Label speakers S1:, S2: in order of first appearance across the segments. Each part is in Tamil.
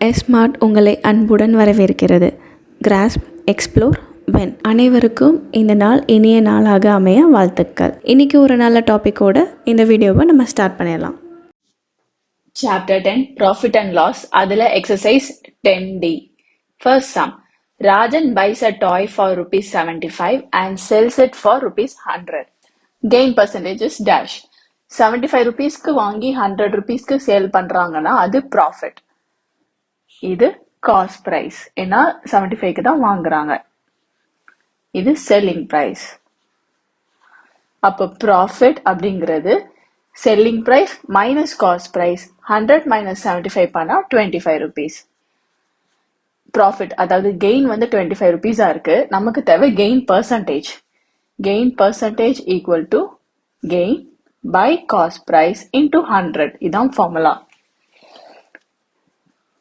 S1: எஸ்மார்ட் உங்களை அன்புடன் வரவேற்கிறது. Grass, explore, when. அனைவருக்கும் இந்த நாள் இனிய நாளாக அமைய வாழ்த்துக்கள். இன்னைக்கு ஒரு நல்ல டாப்பிக்கோட இந்த வீடியோவை நம்ம ஸ்டார்ட் பண்ணிடலாம்.
S2: Chapter 10 Profit and Loss. அதில் exercise 10D. First sum. Rajan buys a toy for rupees 75 and sells it for rupees 100. Gain percentage is dash. 75 rupeesக்கு வாங்கி 100 rupeesக்கு சேல் பண்றாங்கன்னா அது profit. இது காஸ்ட் பிரைஸ். ஏன்னா 75க்கு தான் வாங்குறாங்க. இது செல்லிங் பிரைஸ். அப்போ ப்ராஃபிட் அப்படிங்கிறது selling price minus cost price. 100 minus 75 பண்ணா 25 rupees. ப்ராஃபிட் அதாவது கெயின் வந்து 25 rupees இருக்கு. நமக்கு தேவை gain percentage. Gain percentage equal to gain by cost price into 100. இதான் ஃபார்முலா.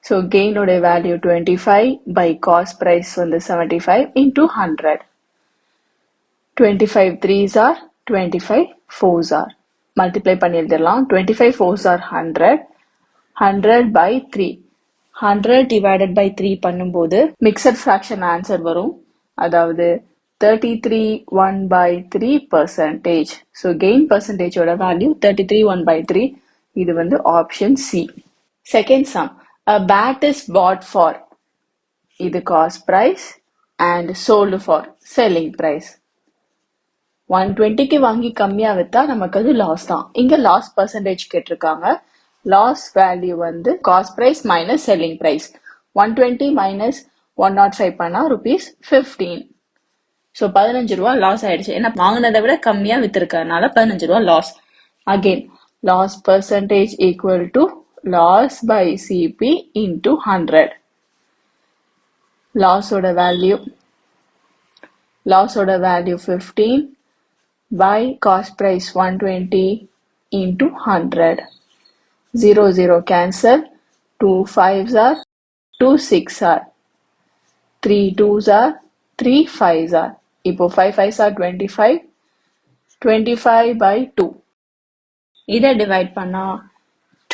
S2: So gain ஓட வேல்யூ 25 by cost price வந்து 75 into 100. 25 3s are 25 4s are. Multiply பண்ணி எழுதிடலாம். 25 4s are 100. 100 by 3. 100 divided by 3 பண்ணும்போது mixed fraction answer வரும். அதாவது 33 1 by 3 percentage. So gain percentage ஓட வேல்யூ 33 1 by 3. இது வந்து option C. Second sum. A bat is bought for இது cost price and sold for selling price. 120க்கு வாங்கி கம்மியா வித்தா நமக்கு அது லாஸ் தான். இங்க லாஸ் பர்சன்டேஜ் கேட்டிருக்காங்க. லாஸ் வேல்யூ வந்து cost price minus selling price. 120 minus 105 பண்ணா rupees 15. ஸோ 15 ரூபா லாஸ் ஆயிடுச்சு. ஏன்னா வாங்கினதை விட கம்மியா வித்திருக்கறதுனால 15 ரூபா loss. Again loss percentage equal to loss by CP into 100. Loss ஓட value 15 by cost price 120 into 100. 0 0 cancel. 2 5s are 2 6 are 3 2s are 3 5s are. இப்போ 5 5s are 25. 25 by 2. இதை டிவைட் பண்ணா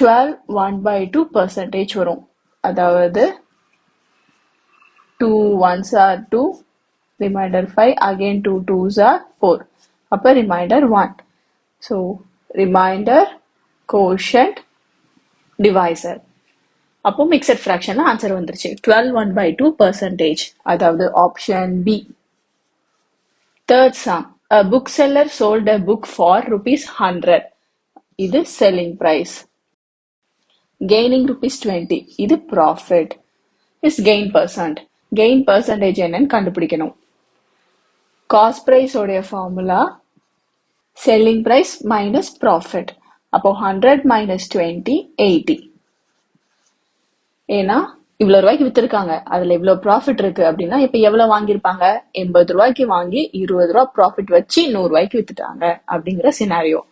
S2: 12 1 by 2 percentage வரும். அதாவது 2 1s are 2, remainder 5, again 2 2s are 4. அப்ப remainder 1. So remainder quotient divisor. அப்போ mixed fraction ஆன்சர் வந்துருச்சு. 12 1 by 2 percentage. அதாவது option B. Third sum. A bookseller sold a book for rupees 100. இது selling price. Gaining rupees 20. இது profit. Is gain percent. Gain percentage என்னன்னு கண்டுபிடிக்கணும். Cost price உடைய formula selling price minus profit. அப்போ 100 minus 20 80. ஏன்னா இவ்வளவு ரூபாய்க்கு வித்திருக்காங்க. அதுல இவ்வளவு ப்ராஃபிட் இருக்கு அப்படின்னா இப்ப எவ்வளவு வாங்கியிருப்பாங்க? 80 ரூபாய்க்கு வாங்கி 20 ரூபாய் ப்ராஃபிட் வச்சு 100 ரூபாய்க்கு வித்துட்டாங்க அப்படிங்கிற சினாரியோ.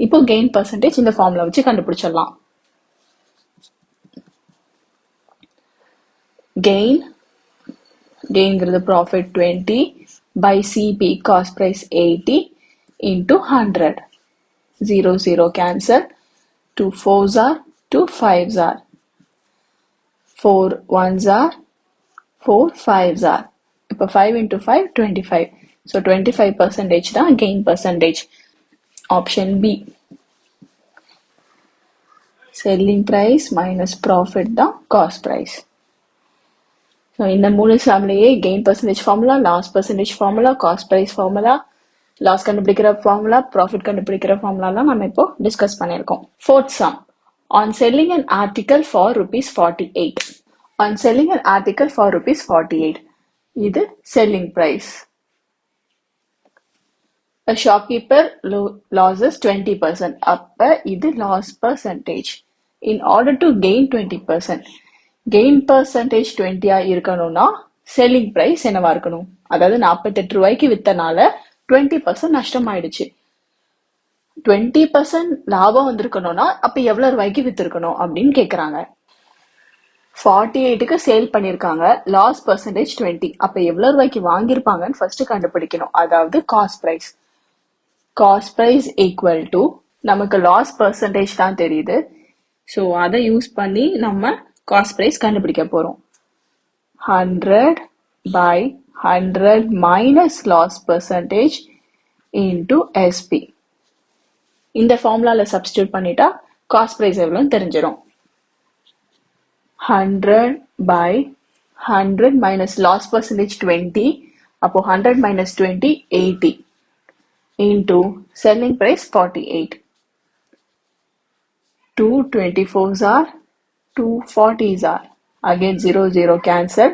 S2: இப்போ கெயின் பர்சன்டேஜ் இந்த ஃபார்முலா வச்சு கண்டுபிடிச்சிடலாம். gainங்கிறது profit 20 by CP cost price 80 into 100. 0 0 cancel. 2 4s are 2 5s are 4 1s are 4 5s are. இப்போ 5 into 5 25. So 25% தான் gain percentage. Option B. Selling price minus profit தான் cost price. ஸோ இந்த 3 சம்லேயே gain percentage formula, loss percentage formula, cost price formula, loss கண்டுபிடிக்கிற ஃபார்முலா, ப்ராஃபிட் கண்டுபிடிக்கிற ஃபார்முலாலாம் நம்ம இப்போ டிஸ்கஸ் பண்ணியிருக்கோம். Fourth sum. On selling an article for rupees 48. On selling an article for rupees 48. இது selling price. A shopkeeper loses 20%. அப்ப இது loss percentage. In order to gain 20%. Gain percentage 20 இருக்கணும்னா செல்லிங் பிரைஸ் என்னவா இருக்கணும்? அதாவது 48 ரூபாய்க்கு வித்தனால 20% நஷ்டம் ஆயிடுச்சு. 20% லாபம் வந்திருக்கணும்னா அப்ப எவ்வளவு ரூபாய்க்கு வித்திருக்கணும் அப்படின்னு கேக்குறாங்க. 48க்கு சேல் பண்ணிருக்காங்க. Loss percentage 20. அப்ப எவ்வளவு ரூபாய்க்கு வாங்கியிருப்பாங்கன்னு ஃபர்ஸ்ட் கண்டுபிடிக்கணும். அதாவது cost price. Cost price equal to நமக்கு லாஸ் பர்சன்டேஜ் தான் தெரியுது. ஸோ அதை யூஸ் பண்ணி நம்ம காஸ்ட் ப்ரைஸ் கண்டுபிடிக்க போகிறோம். 100 by 100 minus loss percentage into SP. இந்த ஃபார்முலாவில் சப்ஸ்டியூட் பண்ணிட்டா காஸ்ட் ப்ரைஸ் எவ்வளோன்னு தெரிஞ்சிடும். 100 by 100 minus loss percentage 20, அப்போ 100 minus 20 80 into selling price 48. 2 24s are 2 40s are, again 0 0 cancel,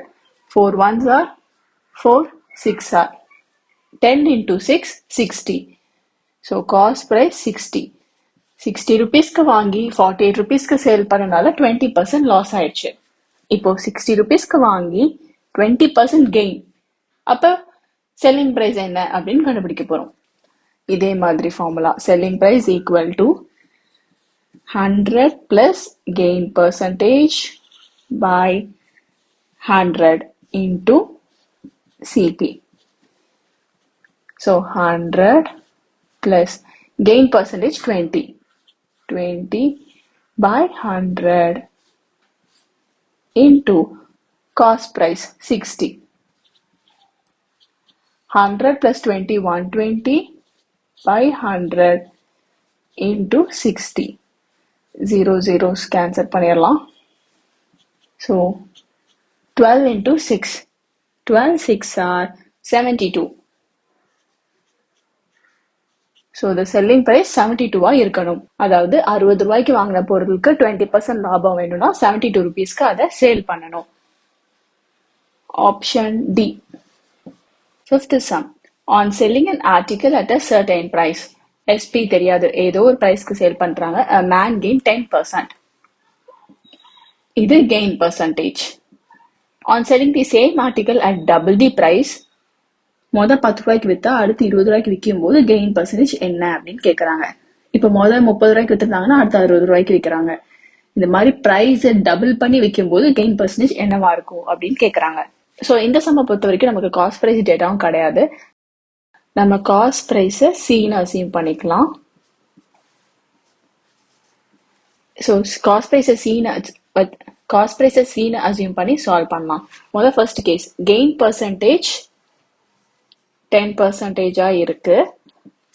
S2: 4 1s are 4 6 are, 10 into 6 60. So cost price 60. 60 rupeesக்கு வாங்கி 48 rupeesக்கு சேல் பண்ணனால 20% லாஸ் ஆயிடுச்சு. இப்போ 60 rupeesக்கு வாங்கி 20% கெயின். அப்போ செல்லிங் பிரைஸ் என்ன அப்படின்னு கண்டுபிடிக்க போறோம். இதே மாதிரி formula, selling price equal to 100 plus gain percentage by 100 into CP. So 100 plus gain percentage 20 by 100 into cost price 60. 100 plus 20 120 by 100 into 60. 0 zeros cancel பண்ணிடலாம். So 12 into 6. 12 6 are 72. So the selling price 72 இருக்கணும். அதாவது 60 ரூபாய்க்கு வாங்கின பொருளுக்கு 20% லாபம் வேணும்னா 72 rupeesக்கு அதை சேல் பண்ணணும். Option D. Fifth sum. On selling an article at a certain price. SP தெரியாது, ஏதோ ஒரு பிரைஸ்க்கு சேல் பண்றாங்க. A man gained 10%. இது gain percentage. On selling the same article at double the price, மொதல் 10 ரூபாய்க்கு விற்றா அடுத்து 20 ரூபாய்க்கு விற்கும் போது கெயின் பர்சன்டேஜ் என்ன அப்படின்னு கேட்குறாங்க. இப்போ முதல் 30 ரூபாய்க்கு விற்றுருந்தாங்கன்னா அடுத்து 60 ரூபாய்க்கு விற்கிறாங்க. இந்த மாதிரி ப்ரைஸை டபுள் பண்ணி விற்கும் போது கெயின் பர்சன்டேஜ் என்னவா இருக்கும் அப்படின்னு கேட்குறாங்க. ஸோ இந்த சம்மை பொறுத்த வரைக்கும் நமக்கு காஸ்ட் ப்ரைஸ் டேட்டாவும் கிடையாது. நம்ம காஸ்ட் ப்ரைஸை சீன்னு அசியூம் பண்ணிக்கலாம். ஸோ காஸ்ட் ப்ரைஸை சீன்னு அசியூம் பண்ணி சால்வ் பண்ணலாம். முதல் ஃபர்ஸ்ட் கேஸ், கெயின் பர்சன்டேஜ் 10% இருக்கு.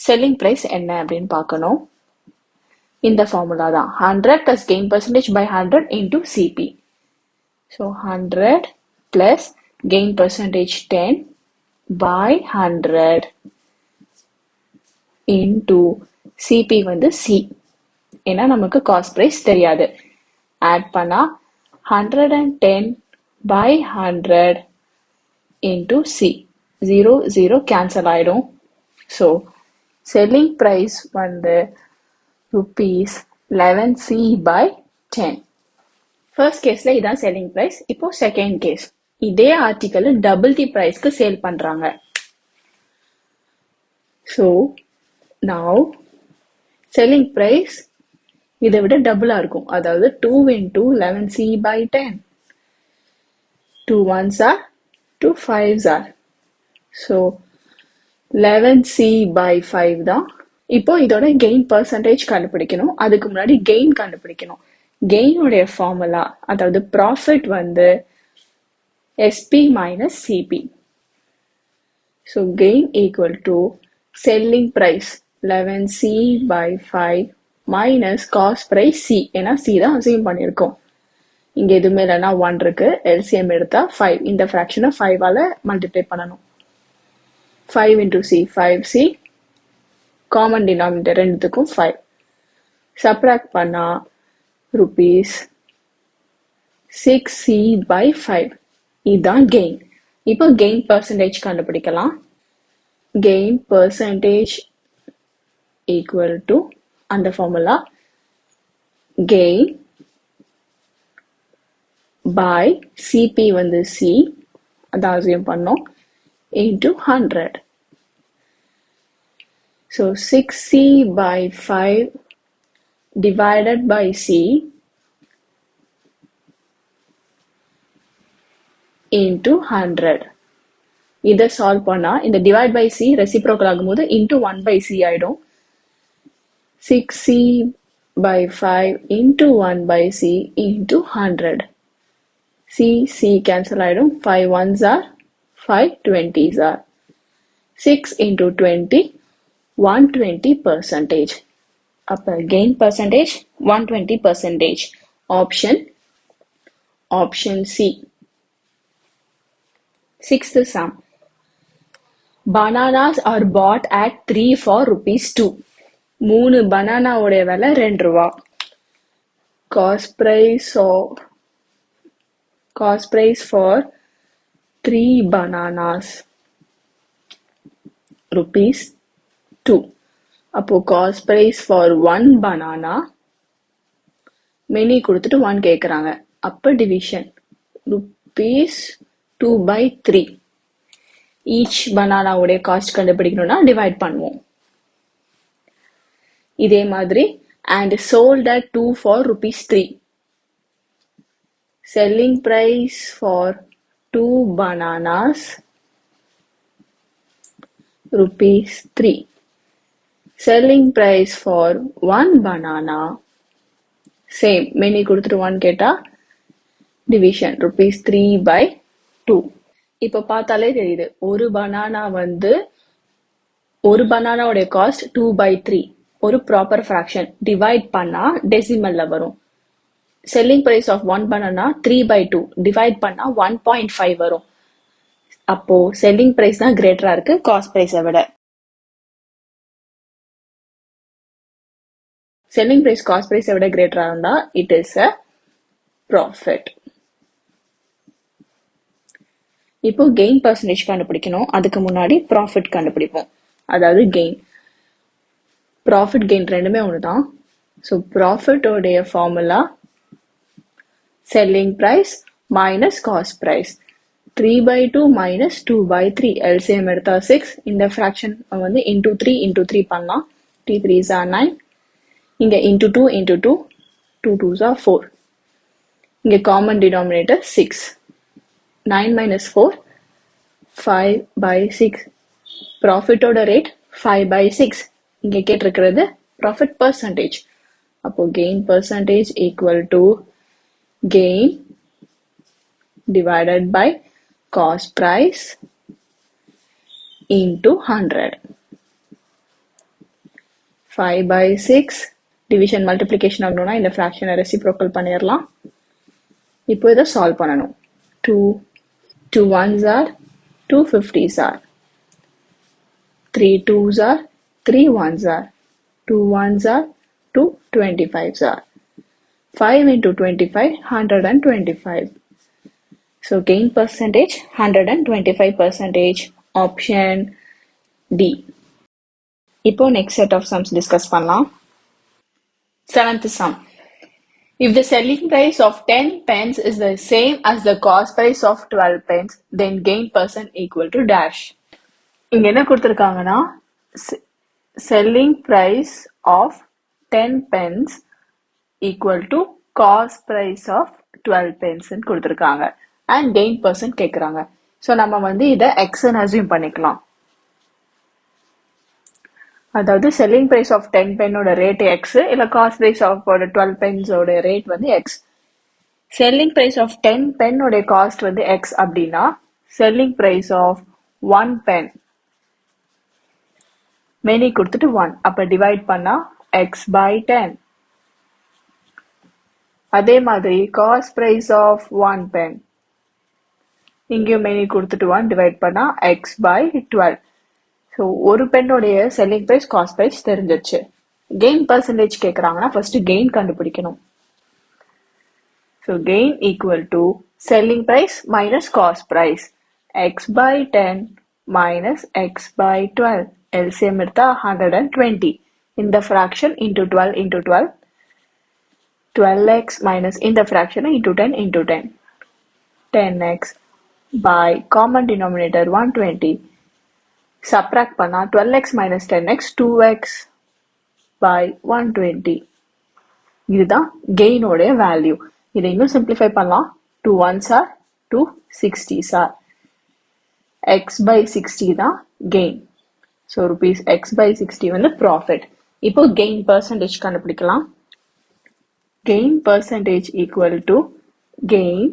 S2: செல்லிங் பிரைஸ் என்ன அப்படின்னு பார்க்கணும். இந்த ஃபார்முலா தான் 100 plus gain percentage by 100 into CP. So 100 plus gain percentage 10 by 100 into CP வந்து C. ஏன்னா நமக்கு காஸ்ட் பிரைஸ் தெரியாது. ஆட் பண்ணா 110 by 100 into C. 0 0 கேன்சல் ஆயிடும். ஸோ செல்லிங் ப்ரைஸ் வந்து rupees 11C by 10. ஃபர்ஸ்ட் கேஸ்ல இதான் செல்லிங் ப்ரைஸ். இப்போ செகண்ட் கேஸ், இதே ஆர்டிக்கல் டபுள் தி ப்ரைஸ்க்கு சேல் பண்றாங்க. ஸோ நவ் செல்லிங் ப்ரைஸ் இதை விட டபுளா இருக்கும். அதாவது 2 into 11C by 10. 2 1s are 2 5s are. So 11C by 5 தான். இப்போ இதோட கெயின் பர்சன்டேஜ் கண்டுபிடிக்கணும். அதுக்கு முன்னாடி கெயின் கண்டுபிடிக்கணும். கெயினுடைய ஃபார்முலா, அதாவது ப்ராஃபிட் வந்து SP minus CP. So gain equal to selling price 11C by 5 minus cost price C. ஏன்னா C தான் அசியூம் பண்ணியிருக்கோம். இங்கே எதுவுமே இல்லைன்னா 1 இருக்கு. எல்சிஎம் எடுத்தா 5. இந்த ஃப்ராக்ஷனை 5ஆல் மல்டிப்ளை பண்ணணும். 5 into C, 5C. Common denominator ரெண்டுத்துக்கும் 5. சப்ராக்ட் பண்ணா rupees 6C by 5. இதுதான் கெயின். இப்போ கெயின் பர்சன்டேஜ் கண்டுபிடிக்கலாம். கெயின் பர்சன்டேஜ் ஈக்குவல் டு அந்த ஃபார்முலா கெயின் by CP வந்து C, அதான் அசியூம் பண்ணோம், into 100. So 6C by 5 divided by C into 100. இதை சால்வ் பண்ணா இந்த டிவைட் பை C ரெசிப்ரோக்கல் ஆகும்போது into 1 by C ஆயிடும். 6C by 5 into 1 by C into 100. C cancel ஆயிடும். 5 ones are 5 20s are 6 into 20 120 percentage. அப்ப gain percentage 120 percentage. Option C. Sixth sum. Bananas are bought at 3 for rupees 2. 3 banana உடைய விலை 2 ரூபா. Cost price for 3 bananas rupees 2. அப்போ cost price for 1 banana many கொடுத்துட்டு 1 கேக்குறாங்க. அப்ப division rupees 2 by 3. each banana உடைய காஸ்ட் கண்டுபிடிக்கணும்னா டிவைட் பண்ணுவோம். இதே மாதிரி and sold at 2 for rupees 3. selling price for 2 bananas rupees 3. selling price for 1 banana same many கொடுத்துட்டு 1 கேட்டா division rupees 3 by 2. இப்ப பார்த்தாலே தெரியுது ஒரு பனானாவுடைய காஸ்ட் 2 by 3. ஒரு ப்ராப்பர் ஃபிராக்ஷன் டிவைட் பண்ணா டெசிமல்ல வரும். Selling price of 1 banana 3 by 2 divide பண்ணா 1.5 வரும். அப்போ செல்லிங் பிரைஸ் தான் கிரேட்டரா இருக்கு காஸ்ட் பிரைஸை விட. செல்லிங் பிரைஸ் காஸ்ட் பிரைஸை விட கிரேட்டரா இருந்தா இட் இஸ் அ ப்ராஃபிட். இப்போ கெயின் பர்சன்டேஜ் கண்டுபிடிக்கணும். அதுக்கு முன்னாடி ப்ராஃபிட் கண்டுபிடிப்போம். அதாவது ப்ராஃபிட் கெயின் ரெண்டுமே ஒண்ணுதான். ஸோ ப்ராஃபிட்டோடைய formula selling price minus cost price. 3 by 2 minus 2 by 3. LCM எடுத்தா 6. இந்த ஃபிராக்ஷன் வந்து into 3 பண்ணலாம். 3 3s are 9. இங்க into 2 into 2. 2 2s are 4. இங்க காமன் டினாமினேட்டர் 6. 9 minus 4 5 by 6. ப்ராஃபிட்டோட ரேட் 5 by 6. இங்க கேட்டிருக்கிறது ப்ராஃபிட் பர்சன்டேஜ். அப்போ gain percentage equal to gain divided by cost price into 100. 5 by 6 division multiplication ஆகணும்னா இந்த fraction reciprocal பண்ணிடலாம். இப்போ இதை சால்வ் பண்ணணும். 2 1s are 2 50s are 3 2s are 3 1s are 2 1s are 2 25s are 5 into 25 125. So gain percentage 125%. Option D. இப்போ next set of sums discuss பண்ணலாம். 7th sum. If the selling price of 10 pence is the same as the cost price of 12 pence, then gain percent equal to dash. இங்க என்ன கொடுத்திருக்காங்கன்னா selling price of 10 pence equal to cost price of 12 pence கொடுத்திருக்காங்க. and gain percent கேக்குறாங்க. ஸோ நம்ம வந்து இதை எக்ஸ்ன்னு அசியூம் பண்ணிக்கலாம். அதாவது செல்லிங் பிரைஸ் ஆஃப் 10 பென்னோட ரேட் எக்ஸ், இல்ல காஸ்ட் பிரைஸ் ஆஃப் 12 பென்ஸோட ரேட் வந்து எக்ஸ். செல்லிங் பிரைஸ் ஆஃப் 10 பென்னோட காஸ்ட் வந்து எக்ஸ் அப்படின்னா selling price of 1 pen many கொடுத்துட்டு 1 அப்ப டிவைட் பண்ணா எக்ஸ் பை 10. அதே மாதிரி காஸ்ட் பிரைஸ் ஆஃப் 1 பென் இங்கேயும் மெனி கொடுத்துட்டு 1 டிவைட் பண்ணா எக்ஸ் பை 12. ஸோ ஒரு பென்னோடைய செல்லிங் பிரைஸ் காஸ்ட் பிரைஸ் தெரிஞ்சிச்சு. கெயின் பர்சன்டேஜ் கேட்குறாங்கன்னா ஃபர்ஸ்ட் கெயின் கண்டுபிடிக்கணும். So gain equal to selling price minus cost price. X by 10 minus x by 12. LCM எடுத்தா 120. இந்த fraction into 12 into 12. 12x minus இந்த ஃப்ராக்ஷனை into 10 into 10. 10x by common denominator 120. subtract பண்ணா 12x minus 10x 2x by 120. இதுதான் கெயினோட வேல்யூ. இதை இன்னும் சிம்பிளிஃபை பண்ணலாம். 2 1s are 2 60s are x by 60 தான் gain. So rupees x by 60 வந்து ப்ராஃபிட். இப்போ கெயின் பர்சன்டேஜ் கண்டுபிடிக்கலாம். Gain percentage equal to gain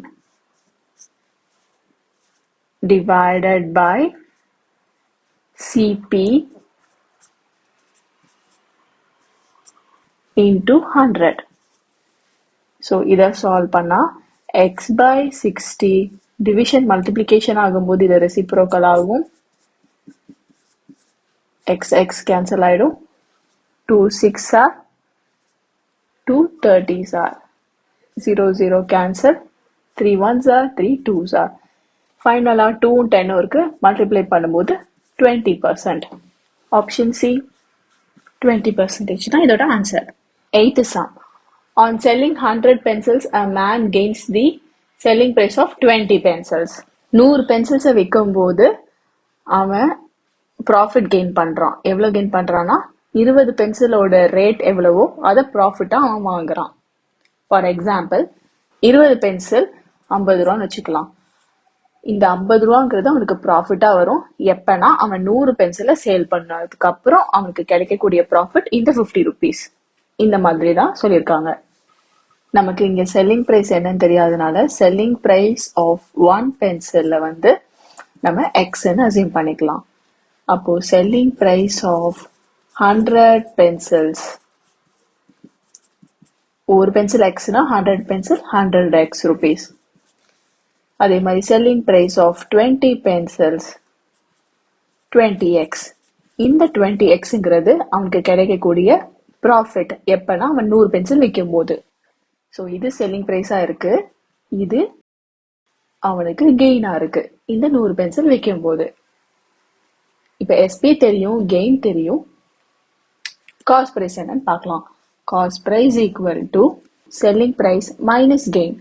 S2: divided by CP into 100. So இதை சால்வ் பண்ணா x by 60 டிவிஷன் மல்டிப்ளிகேஷன் ஆகும்போது இது ரெசிப்ரோக்கல் ஆகும். x கேன்சல் ஆயிடும். 2 6 are 2 30s are 0 0 cancel. 3 1s are 3 2s are. ஃபைனலா 2 10 இருக்கு. மல்டிப்ளை பண்ணும்போது 20%. ஆப்ஷன் சி 20% தான் இதோட answer. 8th sum. On selling 100 pencils, a man gains the selling price of 20 pencils. 100 பென்சில்ஸை விற்கும்போது அவன் ப்ராஃபிட் கெயின் பண்ணுறான். எவ்வளோ கெயின் பண்ணுறான்னா 20 பென்சிலோட ரேட் எவ்வளவோ அதை ப்ராஃபிட்டாக அவன் வாங்குறான். ஃபார் எக்ஸாம்பிள் 20 பென்சில் 50 ரூபான்னு வச்சுக்கலாம். இந்த 50 ரூபாங்கிறது அவனுக்கு ப்ராஃபிட்டாக வரும். எப்பனா அவன் 100 பென்சிலை சேல் பண்ணதுக்கு அப்புறம் அவனுக்கு கிடைக்கக்கூடிய ப்ராஃபிட் இந்த 50 rupees. இந்த மாதிரி தான் சொல்லியிருக்காங்க. நமக்கு இங்கே செல்லிங் ப்ரைஸ் என்னன்னு தெரியாதனால செல்லிங் ப்ரைஸ் ஆஃப் 1 பென்சிலில் வந்து நம்ம எக்ஸ்ன்னு அசியூம் பண்ணிக்கலாம். அப்போது செல்லிங் ப்ரைஸ் ஆஃப் 100 பென்சில்ஸ், ஒரு பென்சில் எக்ஸ்னா 100 பென்சில் 100x rupees. அதே மாதிரி selling price of 20 pencils 20x. இந்த 20xங்கிறது அவனுக்கு கிடைக்கக்கூடிய ப்ராஃபிட் எப்பனா அவன் 100 பென்சில் விற்கும் போது. ஸோ இது செல்லிங் ப்ரைஸாக இருக்கு, இது அவனுக்கு கெயினாக இருக்கு இந்த 100 பென்சில் விற்கும் போது. இப்போ எஸ்பி தெரியும், கெயின் தெரியும், காஸ்ட் ப்ரைஸ் என்னன்னு பார்க்கலாம். Cost price equal to selling price minus gain.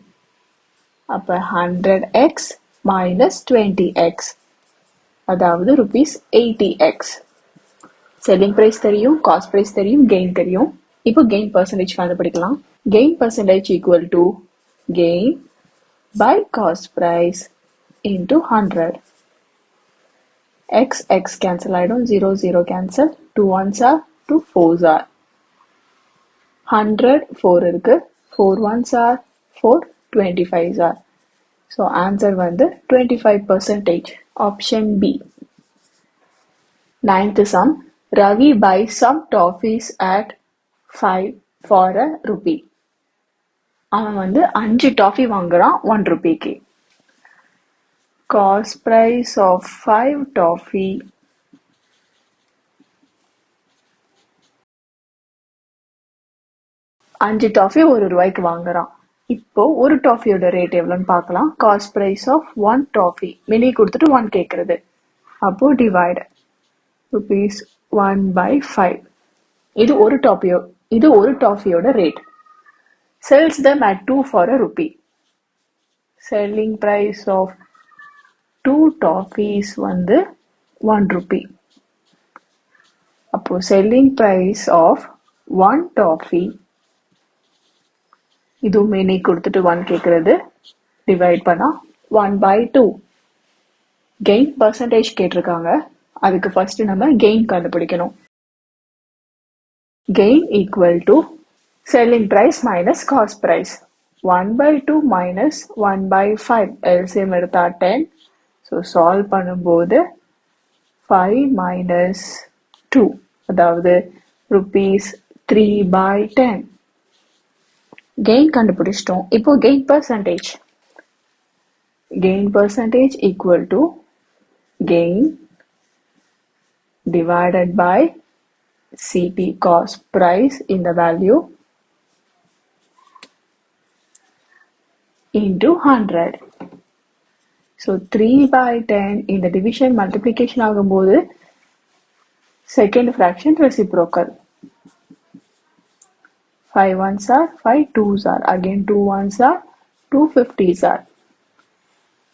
S2: அப்போ 100x மைனஸ் 20x, அதாவது ₹80x. செல்லிங் ப்ரைஸ் தெரியும், காஸ்ட் ப்ரைஸ் தெரியும், கெயின் தெரியும். இப்போ கெயின் பர்சன்டேஜ் கண்டுபிடிக்கலாம். Gain percentage equal to gain by cost price into 100. x cancel ஆயிடும். 0 0 cancel. 2 1s are 2 4s are. 100 4 இருக்கு. 4 1s are 4 25s are. So answer வந்து 25%. Option B. 9th sum. Ravi buys some toffees at 5 for a rupee. அவன் வந்து 5 டாஃபி வாங்குறான் 1 ரூபிக்கு. காஸ்ட் ப்ரைஸ் ஆஃப் 5 டாஃபி அஞ்சு டாஃபி 1 ரூபாய்க்கு வாங்குறான். இப்போ ஒரு டாஃபியோட ரேட் எவ்வளோன்னு பார்க்கலாம். காஸ்ட் ப்ரைஸ் ஆஃப் 1 டாஃபி மினி கொடுத்துட்டு 1 கேட்குறது. அப்போ டிவைட் ₹1/5. இது ஒரு டாஃபியோட rate. Sells them at 2 for a rupee. Selling price of 2 toffees வந்து 1 rupee. அப்போ selling price of 1 toffee, இதுவுமே நீ கொடுத்துட்டு 1 கேட்குறது, டிவைட் பண்ணா 1/2. கெயின் பர்சன்டேஜ் கேட்டிருக்காங்க, அதுக்கு ஃபர்ஸ்ட் நம்ம கெயின் கண்டுபிடிக்கணும். Gain equal to selling price minus cost price. 1/2 minus 1/5. LCM எடுத்தா 10. So solve பண்ணும்போது 5 minus 2, அதாவது ₹3/10. கெயின் கண்டுபிடிச்சிட்டோம். இப்போ gain percentage. Gain percentage equal to gain divided by CP cost price in the value into 100. So 3/10 இந்த division multiplication ஆகும்போது second fraction reciprocal. 5 1s are 5 2s are. Again 2 1s are 2 50s are.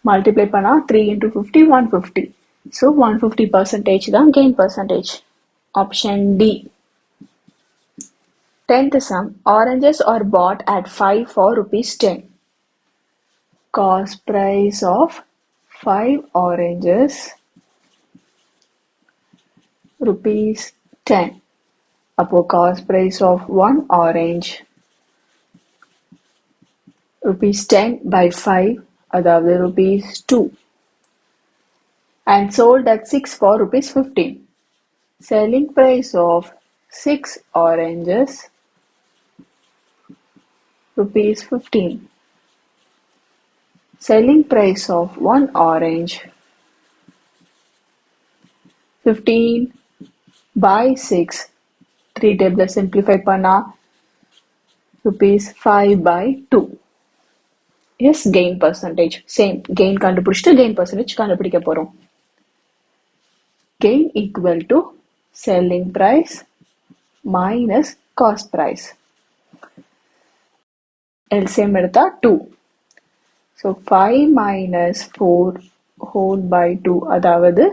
S2: Multiply பண்ணா 3 into 50 150. So 150% தான் gain percentage. Option D. 10th sum. Oranges are bought at 5 for ₹10. Cost price of 5 oranges ₹10. அப்போ cost price of 1 orange ₹10/5, அதாவது ₹2. and sold at 6 for rupees 15. Selling price of 6 oranges rupees 15. Selling price of 1 orange 15 by 6. 3 table simplify panna rupees 5 by 2. Yes, gain percentage. Same. Gain கண்டுபிடிச்சிட்டு gain percentage கண்டுபிடிக்க போறோம். Gain equal to selling price minus cost price. LCM எடுத்தா 2. So 5 minus 4 whole by 2 அதாவது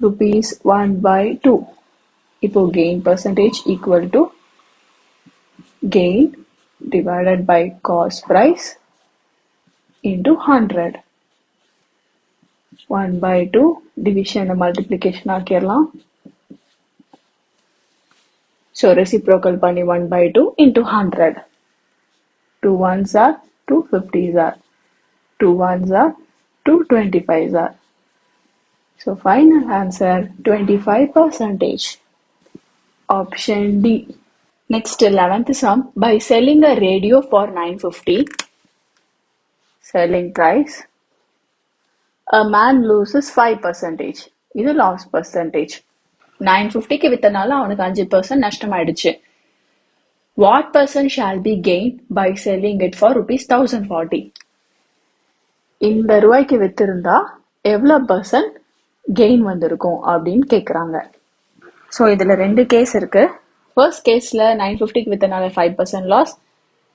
S2: rupees 1 by 2. இப்போ gain percentage equal to gain divided by cost price into 100. 1 by 2 division and multiplication ஆக்கிரலாம். So reciprocal பண்ணி 1 by 2 into 100. 2 ones are 2 50s are. 2 ones are 2 25s are. So final answer 25%. Option D. Next 11th sum. By selling a radio for 950, selling price, a man loses 5%. இது loss percentage. 950க்கு வித்தனால அவனுக்கு 5% நஷ்டமாயிடுச்சு. What percent shall be gained by selling it for rupees 1040? இந்த ரூபாய்க்கு வித்திருந்தா எவ்வளவு பர்சன்ட் கெயின் வந்திருக்கும் அப்படின்னு கேக்குறாங்க. ஸோ இதுல 2 கேஸ் இருக்கு. ஃபர்ஸ்ட் கேஸ்ல 950க்கு வித்தனால 5% லாஸ்,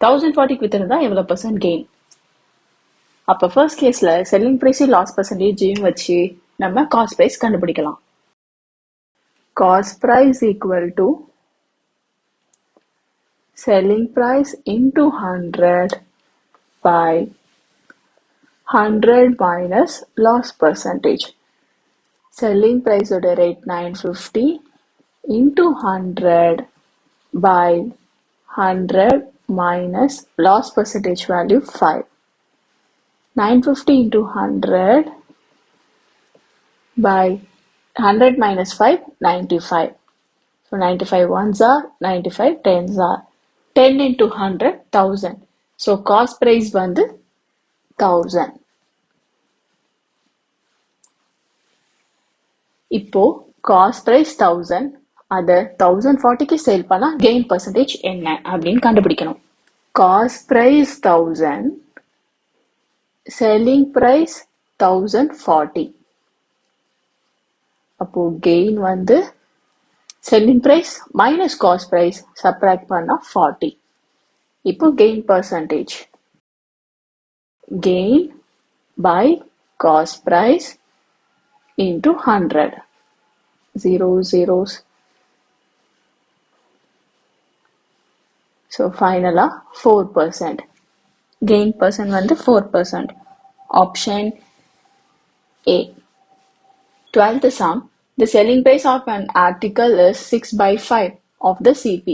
S2: 1040க்கு வித்திருந்தா எவ்வளவு பர்சன்ட் கெயின். அப்ப ஃபர்ஸ்ட் கேஸ்ல செல்லிங் பிரைஸ் லாஸ் பர்சன்டேஜையும் வச்சு நம்ம காஸ்ட் பிரைஸ் கண்டுபிடிக்கலாம். Cost price equal to selling price into 100 by 100 minus loss percentage. Selling price oda rate 950 into 100 by 100 minus loss percentage value 5. 950 into 100 by 100 minus 5, 95. So 95 ones are, 95 tens are. 10 into 100, 1000. So cost price வந்து 1000. இப்போ cost price 1000, அதை 1040க்கு சேல் பண்ணா gain percentage என்ன அப்படின்னு கண்டுபிடிக்கணும். Cost price 1000, selling price 1040. அப்போ gain வந்து selling price minus cost price subtract பண்ணா 40. இப்போ gain percentage. Gain by cost price into 100. 0 zeros. So finally 4%. Gain percent வந்து 4%. Option A. 12th sum. The selling price of an article is 6 by 5 of the CP.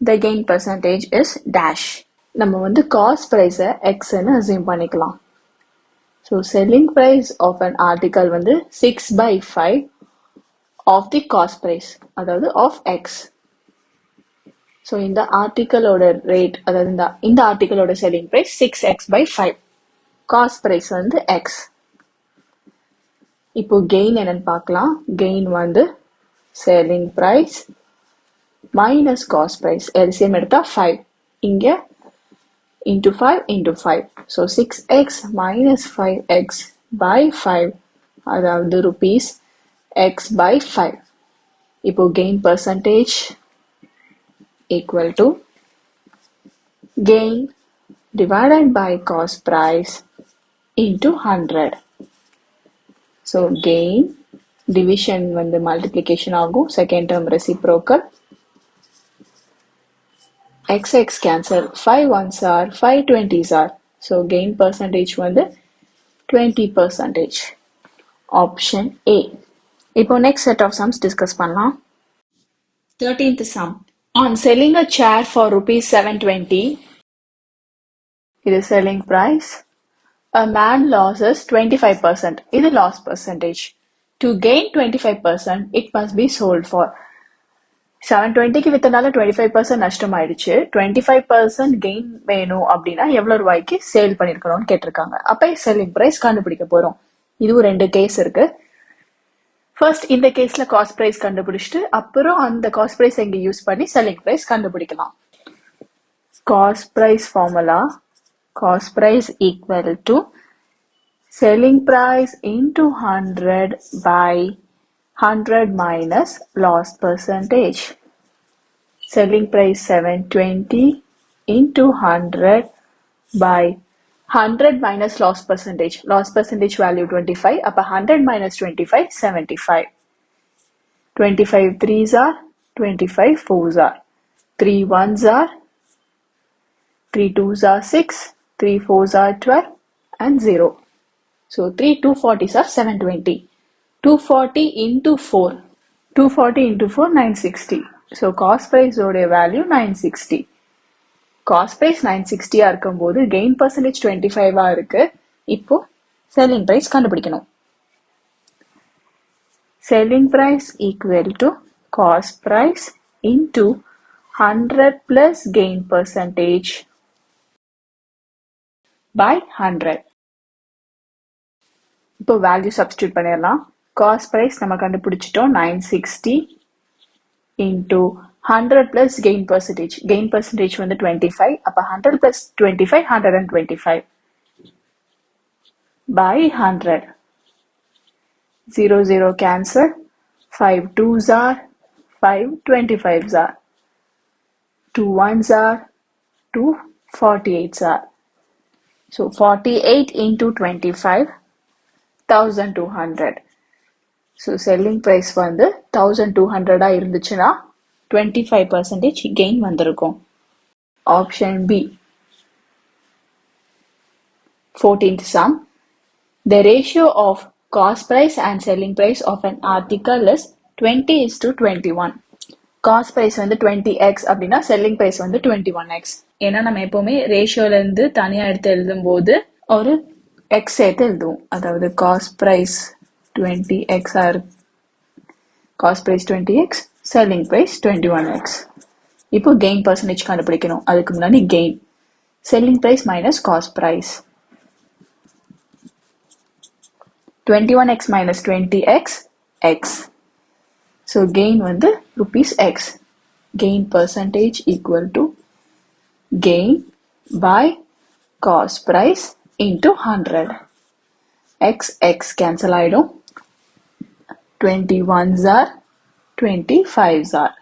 S2: The gain percentage is dash. நம்ம வந்து cost price X ன்னு assume பண்ணிக்கலாம். So selling price of an article வந்து 6 by 5 of the cost price, அதாவது of X. So இந்த ஆர்டிக்கலோட ரேட், அதாவது இந்த ஆர்டிக்கலோட selling price 6x by 5. Cost price வந்து x. இப்போ கெயின் என்னன்னு பார்க்கலாம். கெயின் வந்து selling price minus cost price. LCM எடுத்தா 5. இங்க into 5 into 5. So 6x minus 5x by 5, அதாவது rupees x by 5. இப்போ gain percentage equal to gain divided by cost price into 100. So gain division வந்து multiplication ஆகும். Second term reciprocal. X cancel. 5 ones are, 5 20s are. So gain percentage வந்து 20%. Option A. இப்போ next set of sums discuss பண்ணலாம். 13th sum. On selling a chair for rupees 720, it is selling price A man loses 25%. இது loss percentage. To gain 25%, it must be sold for 720க்கு வித்தனால 25% நஷ்டமாயிடுச்சு. 25% gain வேணும் அப்படின்னா எவ்வளவு ரூபாய்க்கு சேல் பண்ணிருக்கணும்னு கேட்டிருக்காங்க. அப்ப செல்லிங் பிரைஸ் கண்டுபிடிக்க போறோம். இதுவும் 2 கேஸ் இருக்கு. ஃபர்ஸ்ட் இந்த கேஸ்ல காஸ்ட் பிரைஸ் கண்டுபிடிச்சிட்டு அப்புறம் அந்த காஸ்ட் பிரைஸ் எங்க யூஸ் பண்ணி செல்லிங் பிரைஸ் கண்டுபிடிக்கலாம். Cost price formula, cost price equal to selling price into 100 by 100 minus loss percentage. Selling price 720 into 100 by 100 minus loss percentage. Loss percentage value 25. Up 100 minus 25, 75. 25 3s are, 25 4s are. 3 1s are, 3 2s are 6, 3 4s are 12 and 0. So 3 240s are 720. 240 into 4. 240 into 4, 960. So cost price oda value 960. Cost price 960 இருக்கும்போது gain percentage 25 இருக்கு. இப்போ selling price கண்டுபிடிக்கணும். Selling price equal to cost price into 100 plus gain percentage by 100. இப்போ வேல்யூ சப்ஸ்டியூட் பண்ணிடலாம். காஸ்ட் ப்ரைஸ் நம்ம கண்டுபிடிச்சிட்டோம் 960 into 100 plus gain percentage. Gain percentage வந்து 25. அப்போ 100 plus 25 125 by 100. 0 0 cancel. 5 2s are, 5 25s are. 2 1s are, 2 48s are. So 48 into 25, 1200. So selling price வந்து 1200 இருந்துச்சுன்னா 25% gain வந்திருக்கும். Option B. 14th sum. The ratio of cost price and selling price of an article is 20:21. Cost price வந்து 20x அப்படின்னா செல்லிங் ப்ரைஸ் வந்து 21x. ஏன்னா நம்ம எப்பவுமே ரேஷியோல இருந்து தனியா எடுத்து எழுதும் போது ஒரு எக்ஸ் சேர்த்து எழுதுவோம். அதாவது cost price 20x cost price 20x, selling price 21x. இப்போ கெயின் பர்சன்டேஜ் கண்டுபிடிக்கணும். அதுக்கு முன்னாடி gain selling price minus cost price. 21x minus 20x, x. So gain வந்து rupees x. Gain percentage equal to gain by cost price into 100. X cancel ஆயிடும். 21s are, 25s are.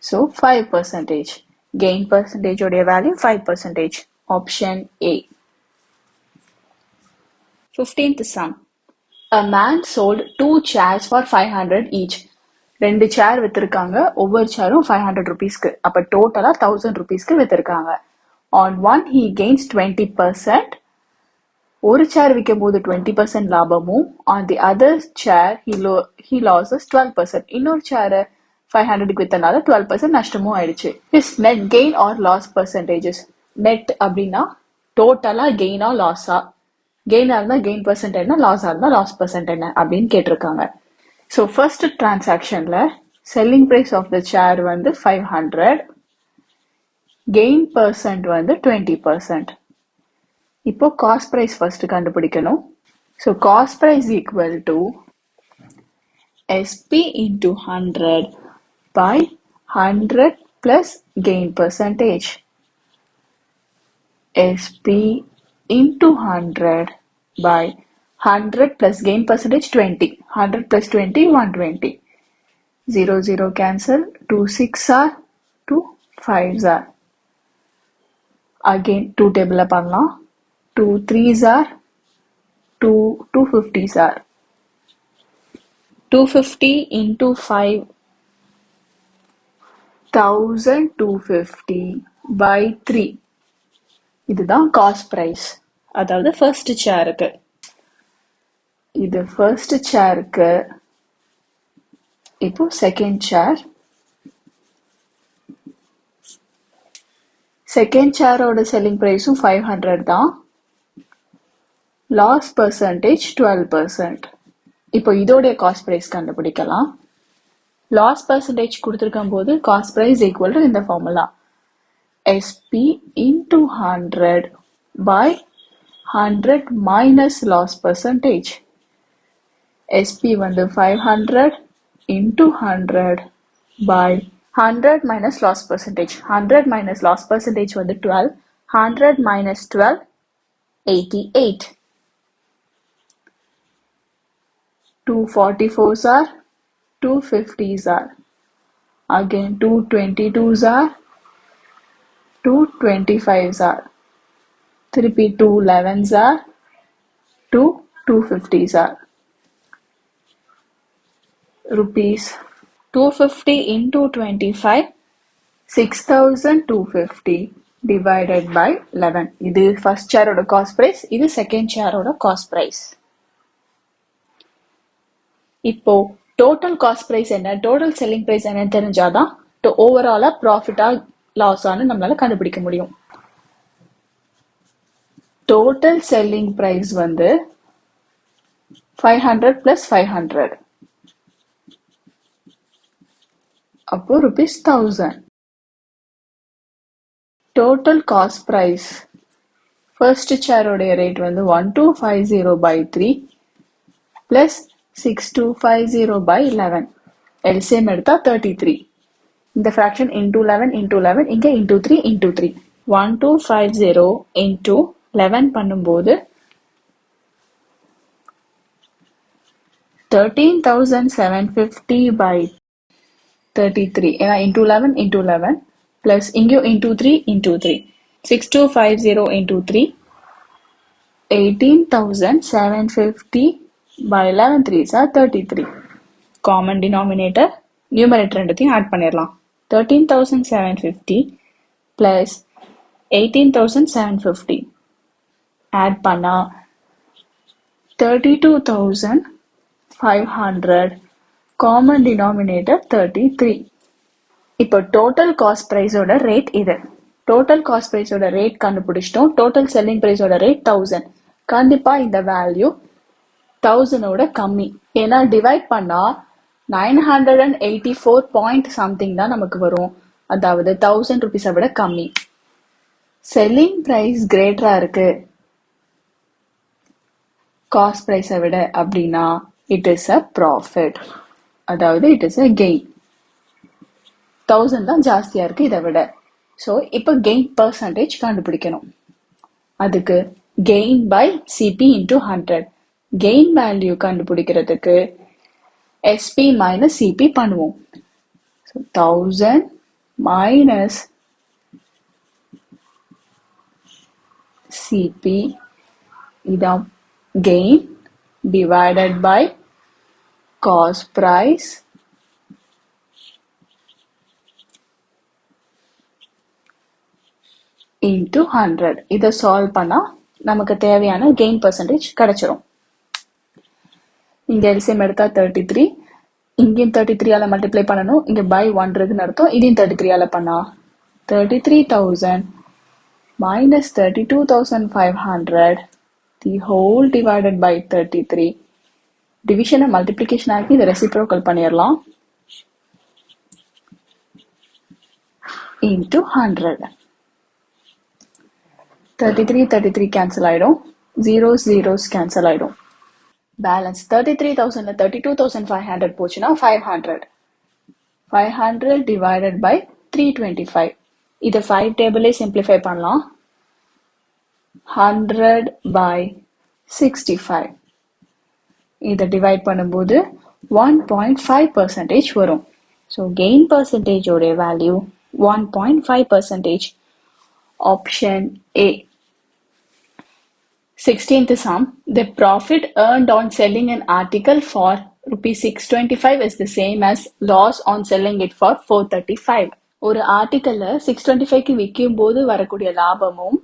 S2: So 5%. Gain percentage உடைய value 5%. Option A. 15th sum. A man sold 2 chairs for 500 each. 2 சேர் வித்திருக்காங்க. ஒவ்வொரு சேரும் 500 rupeesக்கு. அப்ப டோட்டலா 1000 rupeesக்கு வித்திருக்காங்க. On one he gains 20%. ஒரு சேர் விற்கும் போது 20% லாபமும், on the other chair he loses 12%. இன்னொரு சேர் 500க்கு வித்தனால 12% நஷ்டமும் ஆயிடுச்சு. His net gain or loss percentages. net அப்படின்னா டோட்டலா கெயினா லாஸா, கெயினா இருந்தா கெயின் பர்சன்ட் என்ன, லாஸா இருந்தா லாஸ் பர்சன்ட் என்ன அப்படின்னு கேட்டிருக்காங்க. ஸோ ஃபர்ஸ்ட் டிரான்சாக்ஷன்ல selling price of the chair வந்து 500, கெயின் பர்சன்ட் வந்து 20%. இப்போ காஸ்ட் பிரைஸ் ஃபர்ஸ்ட் கண்டுபிடிக்கணும். So cost price equal to SP into 100 by 100 plus gain percentage. SP into 100 by 100 plus gain percentage 20. 100 plus 20, 120. 0 0 cancel. 2 6 are, 2 5s are. Again 2 table பண்ணலாம். 2 3s are, 2 250s are. 250 into 5, 1250 by 3. இதுதான் காஸ்ட் பிரைஸ். அதாவது ஃபர்ஸ்ட் சேருக்கு. இது ஃபர்ஸ்ட் சேருக்கு. இப்போ செகண்ட் சேர். செகண்ட் சேரோட செல்லிங் பிரைஸும் 500 தான். Loss percentage 12%. இப்போ இதோடைய காஸ்ட் ப்ரைஸ் கண்டுபிடிக்கலாம். லாஸ் பர்சன்டேஜ் கொடுத்துருக்கும் போது காஸ்ட் ப்ரைஸ் ஈக்குவல் டு இந்த formula SP into 100 by 100 minus loss percentage. SP வந்து 500 into 100 by 100 minus loss percentage. 100 minus loss percentage வந்து 12. 100 minus 12, 88. 244s are, 250s are. Again 222s are, 225s are. திருப்பி 211s are, 250s are. Rupees 250 into 25, 6250 divided by 11. இது first chair ஓட cost price, இது second chair ஓட cost price. இப்போ total cost price என்ன, total selling price என்ன தெரிஞ்சாதான் ஓவராலா ப்ராஃபிட்டா லாஸானு நம்மளால கண்டுபிடிக்க முடியும். total selling price வந்து 500 plus 500. அப்போ ₹1000. Total cost price first chair உடைய rate வந்து 1250 by 3 plus 6250 by 11. LCM எடுத்தா 33. இந்த fraction into 11 into 11 இங்க into 3 into 3. 1250 into 11 பண்ணும்போது 13,750 by 33. ஏன்னா into 11 into 11 plus இங்கேயும் into 3 into 3. 6250 into 3, 18,750 by 11 3s are 33. Common denominator, numerator ரெண்டுத்தையும் add பண்ணிடலாம். 13,750 plus 18,750 add பண்ணா 32,500. Common denominator 33. இப்போ total cost price ஓட rate இது. total cost price ஓட rate கண்டுபிடிச்சிட்டோம். total selling price ஓட rate 1000. கண்டிப்பா இந்த வேல்யூ 1000 ஓட கம்மி. ஏன்னா டிவைட் பண்ணா 984 பாயிண்ட் சம்திங் தான் நமக்கு வரும். அதாவது 1000 rupees விட கம்மி. செல்லிங் பிரைஸ் கிரேட்டரா இருக்கு காஸ்ட் பிரைஸை விட அப்படின்னா இட் இஸ் அ ப்ராஃபிட், அதாவது இட் இஸ் அ கெயின். 1000 தான் ஜாஸ்தியா இருக்கு இதை விட. ஸோ இப்போ கெயின் பர்சன்டேஜ் கண்டுபிடிக்கணும். அதுக்கு gain by CP into 100. Gain value கண்டுபிடிக்கிறதுக்கு SP மைனஸ் சிபி பண்ணுவோம். 1000 மைனஸ் சிபி இதான் gain divided by cost price into 100. இதை சால்வ் பண்ணா நமக்கு தேவையான கெயின் பர்சன்டேஜ் கிடைச்சிரும். இங்க எல்சிஎம் எடுத்தா 33, இங்கேயும் 33ஆல மல்டிப்ளை பண்ணணும். இங்க பை 1 இருக்குன்னு அர்த்தம். இதையும் 33ஆல பண்ணா 33,000 minus 32,500 the whole divided by 33. டிவிஷனை multiplication ஆக்கி இதை ரெசிப்ரோக்கல் பண்ணிடலாம். into 100. 33 கேன்சல் ஆயிடும். ஜீரோஸ் கேன்சல் ஆயிடும். பேலன்ஸ் 33,000 32,500 போச்சுன்னா 500 டிவைடட் பை 325. இதை 5 டேபிளே சிம்பிளிஃபை பண்ணலாம். 100 by 65. இதை டிவைட் பண்ணும்போது 1.5% வரும். ஸோ கெயின் பர்சன்டேஜோட value 1.5%. Option A. 16th sum. The profit earned on selling an article for ₹625 is the same as loss on selling it for 435. ஒரு ஆர்டிக்கல்ல 625க்கு விற்கும் போது வரக்கூடிய லாபமும்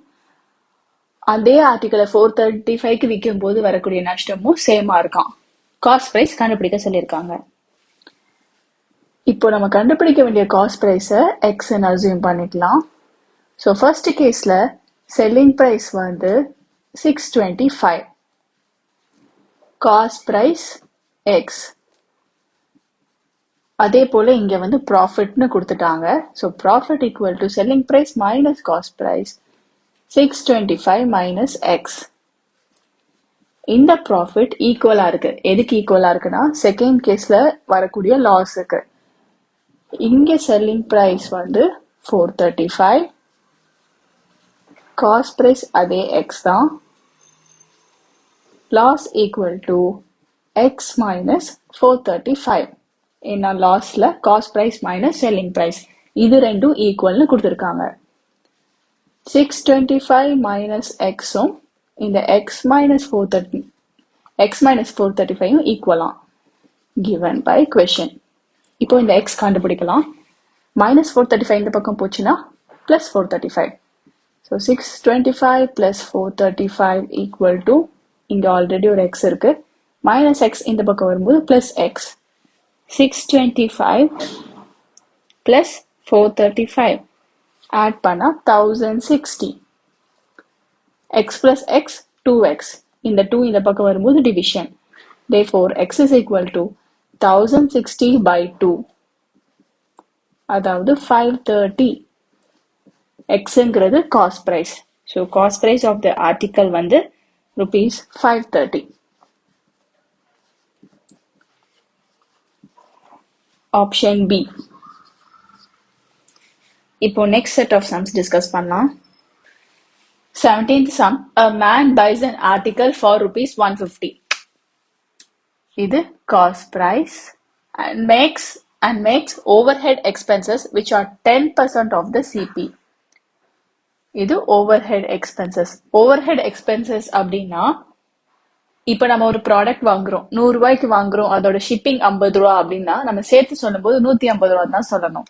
S2: அதே ஆர்டிக்கலை 435க்கு விற்கும் போது வரக்கூடிய நஷ்டமும் சேமா இருக்கான். காஸ்ட் பிரைஸ் கண்டுபிடிக்க சொல்லியிருக்காங்க. இப்போ நம்ம கண்டுபிடிக்க வேண்டிய காஸ்ட் பிரைஸை எக்ஸ்ன்னு அசியூம் பண்ணிக்கலாம். ஸோ ஃபர்ஸ்ட் கேஸில் செல்லிங் ப்ரைஸ் வந்து 625. Cost price x. அதே போல இங்க வந்து ப்ராஃபிட்னு கொடுத்துட்டாங்க. So profit equal to selling price minus cost price 625 minus x. இந்த ப்ராஃபிட் ஈக்குவலா இருக்கு. எதுக்கு ஈக்குவலா இருக்குன்னா செகண்ட் கேஸ்ல வரக்கூடிய லாஸுக்கு. இங்க செல்லிங் ப்ரைஸ் வந்து 435, காஸ்ட் ப்ரைஸ் அதே எக்ஸ் தான். Loss equal to X minus 435. ஏன்னா லாஸ்ல cost price minus selling price இது ரெண்டும் ஈக்குவல்னு கொடுத்துருக்காங்க. 625 மைனஸ் எக்ஸும் இந்த எக்ஸ் மைனஸ் 435 ஈக்குவலாம் given by question. இப்போ இந்த எக்ஸ் கண்டுபிடிக்கலாம். மைனஸ் 435 இந்த பக்கம் போச்சுன்னா plus 435. So 625 plus 435 equal to இங்கே ஆல்ரெடி ஒரு எக்ஸ் இருக்கு. மைனஸ் எக்ஸ் இந்த பக்கம் வரும்போது பிளஸ் எக்ஸ். 625 பிளஸ் 435 ஆட் பண்ணா 1060. X plus X 2x. இந்த 2 இந்த பக்கம் வரும்போது division. Therefore, x is equal to 1060 by 2. அதாவது 530. xங்கிறது cost price. So, cost price of the article வந்து rupees 530. Option B. இப்போ next set of sums discuss பண்ணலாம். 17th sum. A man buys an article for rupees 150. இது cost price and makes overhead expenses which are 10% of the CP. இது overhead expenses. Overhead expenses அப்படின்னா இப்போ நம்ம ஒரு ப்ராடக்ட் வாங்குறோம், 100 ரூபாய்க்கு வாங்குறோம், அதோட ஷிப்பிங் 50 ரூபா அப்படின்னா நம்ம சேர்த்து சொல்லும்போது 150 ரூபா தான் சொல்லணும்.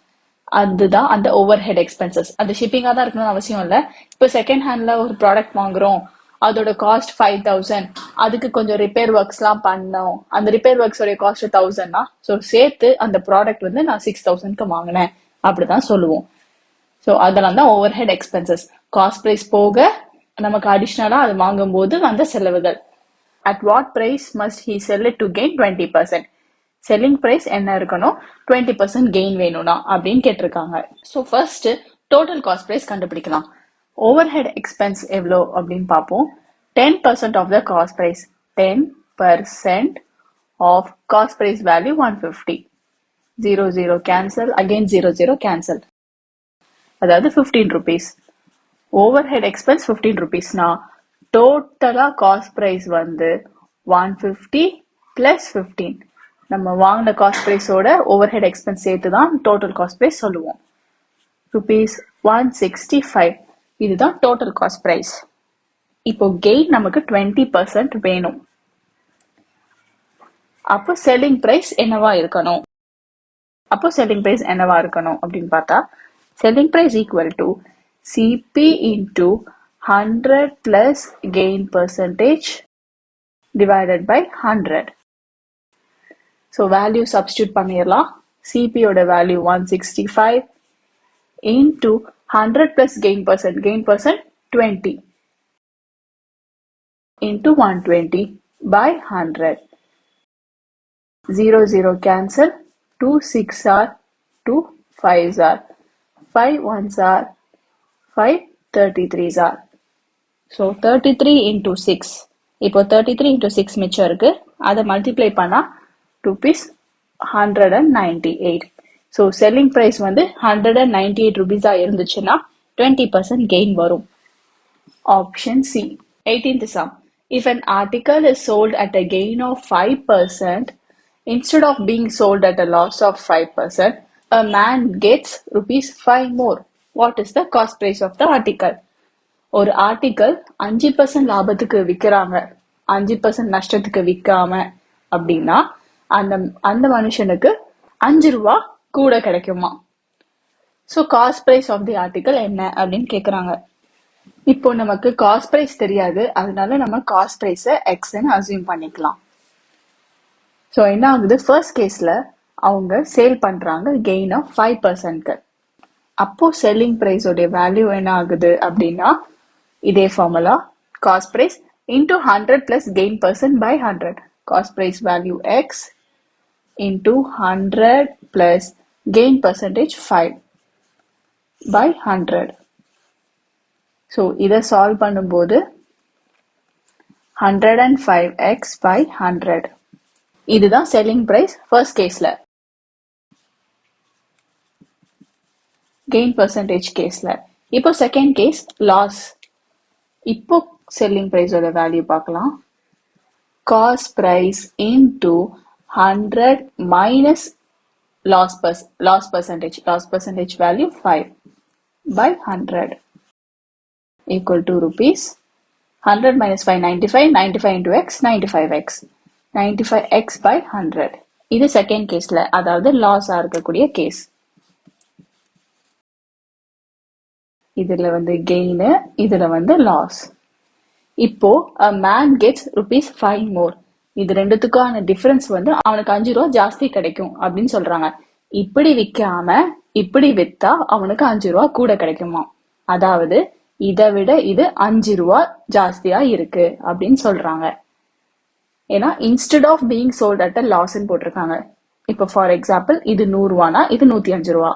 S2: அதுதான் அந்த ஓவர் ஹெட் எக்ஸ்பென்சஸ். அது ஷிப்பிங்காக தான் இருக்கணும்னு அவசியம் இல்லை. இப்போ செகண்ட் ஹேண்ட்ல ஒரு ப்ராடக்ட் வாங்குறோம், அதோட காஸ்ட் 5000, அதுக்கு கொஞ்சம் ரிப்பேர் ஒர்க்ஸ்லாம் பண்ணோம், அந்த ரிப்பேர் ஒர்க்ஸோட காஸ்ட் 1000னா ஸோ சேர்த்து அந்த ப்ராடக்ட் வந்து நான் 6000க்கு வாங்கினேன் அப்படிதான் சொல்லுவோம். ஸோ அதெல்லாம் தான் overhead expenses. Cost price போக நமக்கு அடிஷ்னலா அது வாங்கும் போது வந்த செலவுகள். At what price must he sell it to gain 20%. Selling price என்ன இருக்கணும், 20% கெயின் வேணும்னா அப்படின்னு கேட்டிருக்காங்க. So first total cost price கண்டுபிடிக்கலாம். ஓவர் ஹெட் எக்ஸ்பென்ஸ் எவ்வளோ அப்படின்னு பார்ப்போம். 10% of the cost price. 10% of cost price value 150. 0 cancel, again 0 cancel. அதாவது 15 rupees. ஓவர் ஹெட் எக்ஸ்பென்ஸ் 15 rupeesனா டோட்டலா காஸ்ட் பிரைஸ் வந்து 150 பிளஸ் 15. நம்ம வாங்கின காஸ்ட் பிரைஸோட ஓவர் ஹெட் எக்ஸ்பென்ஸ் சேர்த்து தான் டோட்டல் காஸ்ட் பிரைஸ் சொல்லுவோம். rupees 165. இதுதான் டோட்டல் காஸ்ட் பிரைஸ். இப்போ கெயின் நமக்கு 20% வேணும். அப்போ செல்லிங் பிரைஸ் என்னவா இருக்கணும் அப்படின்னு பார்த்தா selling price equal to CP into 100 plus gain percentage divided by 100. So value substitute பண்ணிடலாம். CP ஓட value 165 into 100 plus gain percent 20 into 120 by 100. 0 cancel, 2 6 are 2 5s are 5 1s are 5 33s are. So 33 into 6. இப்போ 33 into 6 மிச்சம் இருக்கு. அதை மல்டிப்ளை பண்ணா rupees 198. So selling price வந்து 198 rupees இருந்துச்சுன்னா 20% gain வரும். Option C. 18th sum. If an article is sold at a gain of 5% instead of being sold at a loss of 5%, a man gets rupees 5 more. What is the cost price of the article? ஒரு ஆர்டிக்கல் 5% லாபத்துக்கு விற்கிறாங்க, 5% நஷ்டத்துக்கு விற்காம அப்படின்னா அந்த மனுஷனுக்கு 5 ரூபா கூட கிடைக்குமா? So cost price of the article என்ன அப்படின்னு கேட்குறாங்க. இப்போ நமக்கு காஸ்ட் பிரைஸ் தெரியாது, அதனால நம்ம காஸ்ட் பிரைஸை எக்ஸ்ன்னு அசியூம் பண்ணிக்கலாம். ஸோ என்ன ஆகுது, ஃபர்ஸ்ட் கேஸ்ல அவங்க சேல் பண்றாங்க கெயின் ஆஃப் 5%க்கு. அப்போ செல்லிங் பிரைஸோடைய வேல்யூ என்ன ஆகுது அப்படின்னா இதே formula, cost price into 100 plus gain percent by 100. cost price value x into 100 plus gain percentage 5 by 100. So இதை solve பண்ணும்போது 105x by 100. இதுதான் selling price first caseல. gain percentage caseல. இப்போ second case loss. இப்போ selling price ஓட value பார்க்கலாம். cost price into 100 minus loss percentage value 5 by 100 equal to rupees 100 minus 5 95 95 into x 95x 95x by 100. இது செகண்ட் கேஸ்ல, அதாவது லாஸ் இருக்கக்கூடிய கேஸ். இதுல வந்து கெயின், இதுல வந்து லாஸ். இப்போ a man gets rupees 5 more. இது ரெண்டுத்துக்கான டிஃபரன்ஸ் வந்து அவனுக்கு 5 ரூபா ஜாஸ்தி கிடைக்கும் அப்படின்னு சொல்றாங்க. இப்படி விற்காம இப்படி வித்தா அவனுக்கு 5 ரூபா கூட கிடைக்குமா, அதாவது இதை விட இது 5 ரூபா ஜாஸ்தியா இருக்கு அப்படின்னு சொல்றாங்க. ஏன்னா instead of being sold at a லாஸ்ன்னு போட்டிருக்காங்க. இப்போ ஃபார் எக்ஸாம்பிள் இது 100 ரூபானா இது 105 ரூபா.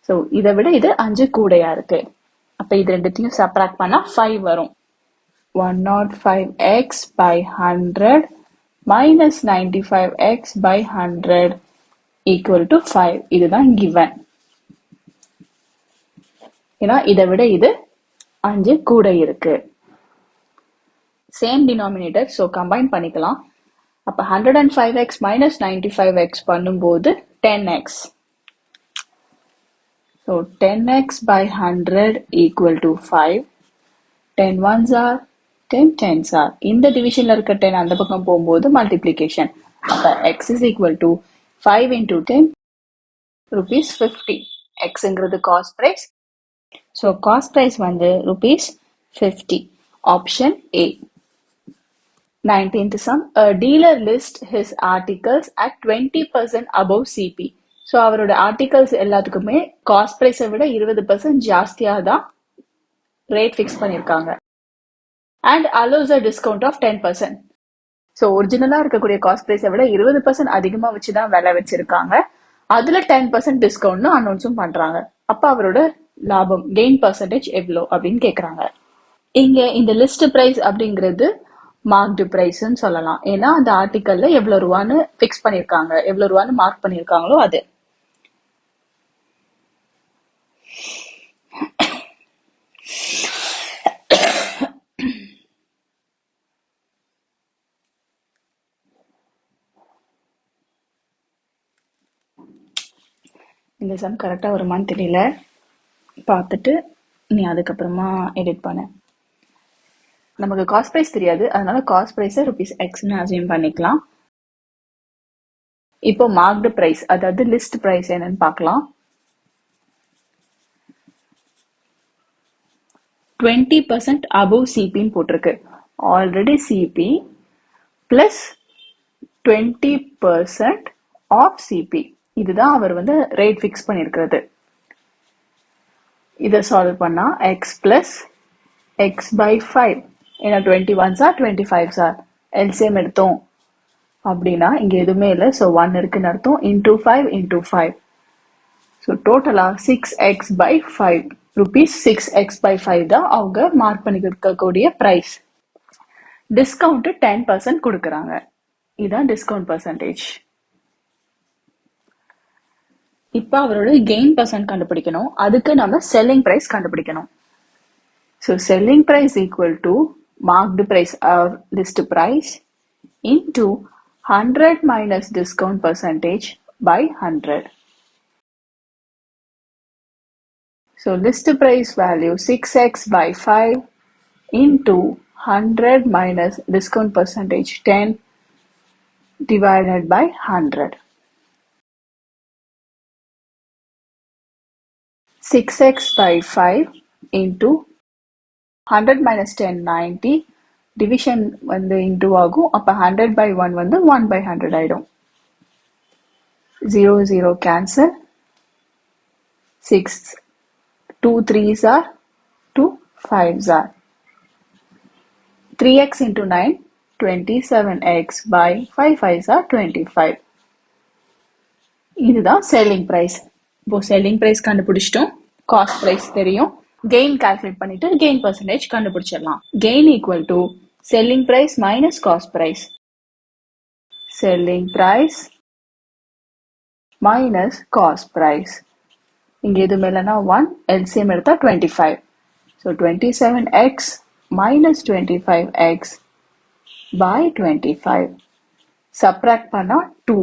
S2: ஸோ இதை விட இது 5 கூடையா இருக்கு. அப்ப இது ரெண்டுத்தையும் சப்ராக்ட் பண்ணா 5 வரும். 105x by 100 minus 95x by 100 equal to 5. இதுதான் given. ஏன்னா இதை விட இது 5 கூட இருக்கு. சேம் டினாமினேட்டர், ஸோ கம்பைன் பண்ணிக்கலாம். அப்ப 105x minus 95x பண்ணும்போது 10x. So 10x by 100 equal to 5. 10 ones are 10 10s are. இந்த டிவிஷன்ல இருக்க 10 அந்த பக்கம் போகும்போது மல்டிப்ளிகேஷன். அப்ப x is equal to 5 into 10 rupees 50. xங்கிறது cost price. So cost price வந்து rupees 50. Option A. 19th sum. A dealer lists his articles at 20% above CP. So அவரோட ஆர்டிகல்ஸ் எல்லாத்துக்குமே காஸ்ட் பிரைஸை விட 20% ஜாஸ்தியாக தான் ரேட் ஃபிக்ஸ் பண்ணியிருக்காங்க. And allows a discount of 10%. So ஒரிஜினலாக இருக்கக்கூடிய காஸ்ட் ப்ரைஸை விட 20% அதிகமாக வச்சு தான் விலை வச்சிருக்காங்க. அதில் 10% டிஸ்கவுண்ட்னு அனௌன்ஸும் பண்ணுறாங்க. அப்போ அவரோட லாபம் கெயின் பர்சன்டேஜ் எவ்வளோ அப்படின்னு கேட்குறாங்க. இங்கே இந்த லிஸ்ட் ப்ரைஸ் அப்படிங்கிறது மார்க்டு ப்ரைஸ்ன்னு சொல்லலாம். ஏன்னா அந்த ஆர்டிக்கல்ல எவ்வளோ ரூபான்னு ஃபிக்ஸ் பண்ணியிருக்காங்க, எவ்வளோ ரூபான்னு மார்க் பண்ணியிருக்காங்களோ அது. இந்த சம் கரெக்டாக வருமானு தெரியல, பார்த்துட்டு நீ அதுக்கப்புறமா எடிட் பண்ண. நமக்கு காஸ்ட் ப்ரைஸ் தெரியாது, அதனால காஸ்ட் ப்ரைஸை rupees xன்னு அசியூம் பண்ணிக்கலாம். இப்போ மார்க்டு ப்ரைஸ், அதாவது லிஸ்ட் ப்ரைஸ் என்னன்னு பார்க்கலாம். 20% above CPன்னு போட்டிருக்கு. Already CP plus 20% of CP. இதுதான் அவர் வந்து ரேட் ஃபிக்ஸ் பண்ணியிருக்கிறது. இதை சால்வ் பண்ணா x பிளஸ் x by 5. ஏன்னா 21s are 25s are. LCM எடுத்தோம் அப்படின்னா இங்க எதுவுமே இல்லை, ஸோ 1 இருக்குன்னு அர்த்தம். Into 5 into 5. ஸோ டோட்டலா 6x by 5 rupees 6x by 5 தான் அவங்க மார்க் பண்ணிக்கக்கூடிய பிரைஸ். டிஸ்கவுண்ட் 10% கொடுக்குறாங்க. இதுதான் டிஸ்கவுண்ட் பர்சன்டேஜ். இப்போ அவரோட கெயின் பர்சன்ட் கண்டுபிடிக்கணும். அதுக்கு நம்ம செல்லிங் பிரைஸ் கண்டுபிடிக்கணும். So selling price equal to marked price or list price into 100 minus discount percentage by 100. So list price value 6x by 5 into 100 minus discount percentage 10 divided by 100. 6x by 5 into 100 minus 10 90. Division வந்து into ஆகும். அப்ப 100 by 1 வந்து 1 by 100 ஆயிடும். 0 0 cancel. 6 2 3s are 2 5s are. 3x into 9 27x by 5 5s are 25. இதுதான் செல்லிங் பிரைஸ். இப்போ செல்லிங் பிரைஸ் கண்டுபிடிச்சிட்டோம், காஸ்ட் பிரைஸ் தெரியும், கெயின் கால்குலேட் பண்ணிட்டு கெயின் பர்சன்டேஜ் கண்டுபிடிச்சிடலாம். Gain equal to selling price minus cost price. Selling price minus cost price. இங்க எதுவுமே இல்லைன்னா 1, எல்சிஎம் எடுத்தா 25. So 27x minus 25x by 25. Subtract பண்ணா 2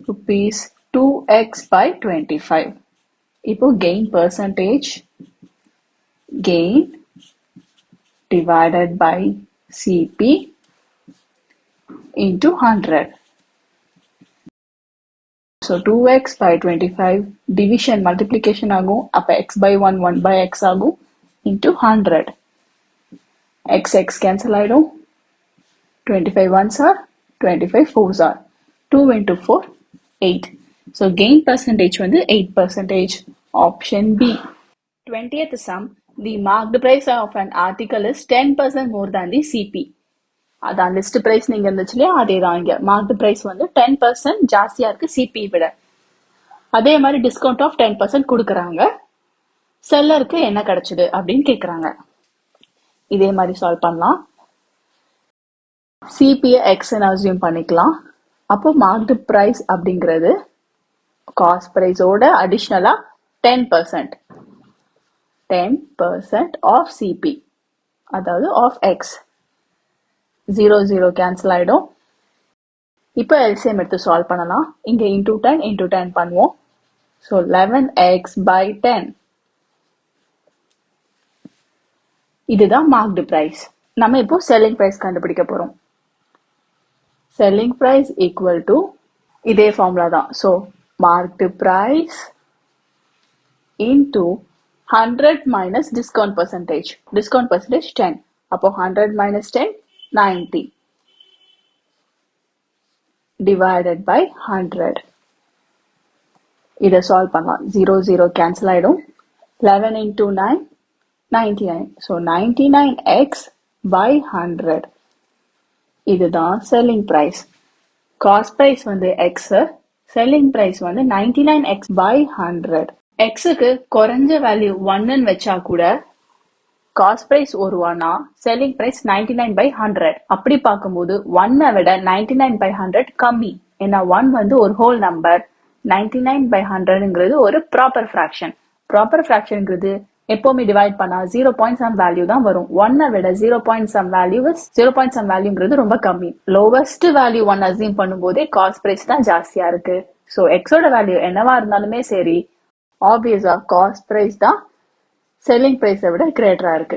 S2: rupees 2x by 25. இப்போ gain percentage, gain divided by CP into 100. So 2x by 25 division multiplication ஆகும், அப்ப x by 1 1 by x ஆகும் into 100. x cancel ஆயிடும். 25 ones are 25 fours are 2 into 4 8. So gain percentage வந்து 8%. Option B. 20th sum, the marked price of an article is 10% more than the CP. அதான் லிஸ்ட் பிரைஸ் நீங்க இருந்துச்சு இல்லையா, அதே தான் இங்க மார்க்டு பிரைஸ் வந்து 10% ஜாஸ்தியா இருக்கு சிபி விட. அதே மாதிரி டிஸ்கவுண்ட் ஆஃப் 10% கொடுக்குறாங்க. செல்லருக்கு என்ன கிடைச்சது அப்படின்னு கேக்குறாங்க. இதே மாதிரி சால்வ் பண்ணலாம். சிபியை எக்ஸ்ன்னு அசியூம் பண்ணிக்கலாம். அப்போ மார்க்டு பிரைஸ் அப்படிங்கிறது காஸ்ட் பிரைஸோட அடிஷ்னலா 10% 10% ஆஃப் சிபி, அதாவது ஆஃப் எக்ஸ். 0 0 கேன்சல் ஆயிடும். இப்போ எல்சிஎம் எடுத்து சால்வ் பண்ணலாம். இங்க இன்டூ 10 இன்டூ 10 பண்ணுவோம். So 11x by 10. இதுதான் மார்க்டு பிரைஸ். நம்ம இப்போ செல்லிங் பிரைஸ் கண்டுபிடிக்க போறோம். செல்லிங் பிரைஸ் ஈக்குவல் டு இதே ஃபார்முலா தான். So marked price into 100 minus discount percentage. Discount percentage 10. அப்போ 100 மைனஸ் 10 90 divided by 100. இதை சால்வ் பண்ணலாம். 0 0 கேன்சல் ஆயிடும். 11 into 9 99. So 99x by 100. இதுதான் செல்லிங் பிரைஸ். காஸ்ட் பிரைஸ் வந்து x, செல்லிங் பிரைஸ் வந்து 99x by 100. xக்கு குறைஞ்ச வேல்யூ 1ன்னு வச்சா கூட காஸ்ட் பிரைஸ் 1 ரூபானா செல்லிங் பிரைஸ் 99 by 100. அப்படி பார்க்கும்போது 1 விட 99 by 100 கம்மி. ஏன்னா 1 வந்து ஒரு ஹோல் நம்பர், 99 by 100ங்கிறது ஒரு ப்ராப்பர் ஃபிராக்ஷன். ப்ராப்பர் ஃபிராக்ஷன்ங்கிறது எப்பவுமே டிவைட் பண்ணா 0 பாயிண்ட் சம் வேல்யூ தான் வரும். 1 விட 0 பாயிண்ட் சம் வேல்யூங்கிறது ரொம்ப கம்மி. லோவஸ்ட் வேல்யூ 1 அசியூம் பண்ணும்போதே காஸ்ட் பிரைஸ் தான் ஜாஸ்தியா இருக்கு. ஸோ எக்ஸோட வேல்யூ என்னவா இருந்தாலுமே சரி, ஆப்வியஸா காஸ்ட் பிரைஸ் தான் செல்லிங் பிரைஸை விட கிரேட்டரா இருக்கு.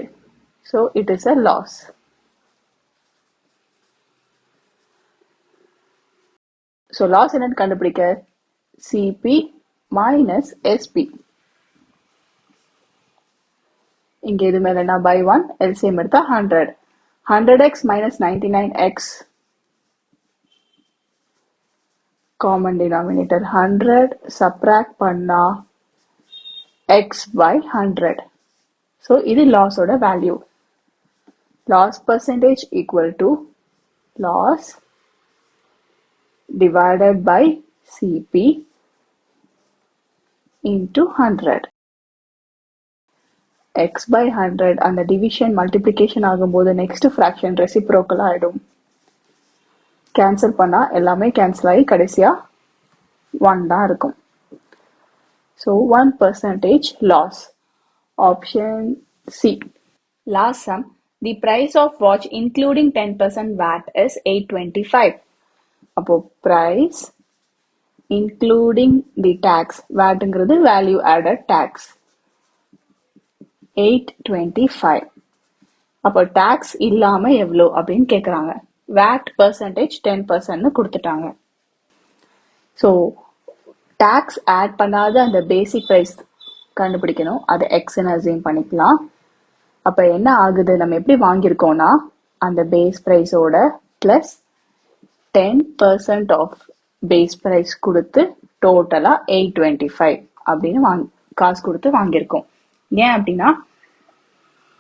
S2: So it is a loss. So loss என்னன்னு கண்டுபிடிக்க சிபி மைனஸ் எஸ்பி. இங்க எது மேலனா பை 1, எல்சிஎம் எடுத்தா 100. 100x minus 99x, common denominator 100, subtract பண்ணா x by 100. ஸோ இது லாஸோட value. Loss percentage equal to loss divided by CP into 100. x by 100 அந்த டிவிஷன் மல்டிப்ளிகேஷன் ஆகும்போது நெக்ஸ்ட் ஃபிராக்ஷன் ரெசிப்ரோக்கல் ஆயிடும். கேன்சல் பண்ணா எல்லாமே கேன்சல் ஆகி கடைசியா 1 தான் இருக்கும். So 1% loss. Option C. Last sum, the price of watch including 10% VAT is 825. அப்போ price including the tax, VATங்கிறது value added tax, 825. அப்போ tax இல்லாம எவ்வளோ அப்படின்னு கேக்குறாங்க. VAT percentage 10% கொடுத்துட்டாங்க. ஸோ tax add பண்ணாத அந்த பேசிக் price கண்டுபிடிக்கணும். அதை எக்ஸ்ன்னு அசியூம் பண்ணிக்கலாம். அப்ப என்ன ஆகுது, நம்ம எப்படி வாங்கியிருக்கோம்னா அந்த பேஸ் பிரைஸோட பிளஸ் 10% ஆஃப் பேஸ் பிரைஸ் கொடுத்து டோட்டலா 825 அப்படின்னு காசு கொடுத்து வாங்கியிருக்கோம். ஏன் அப்படின்னா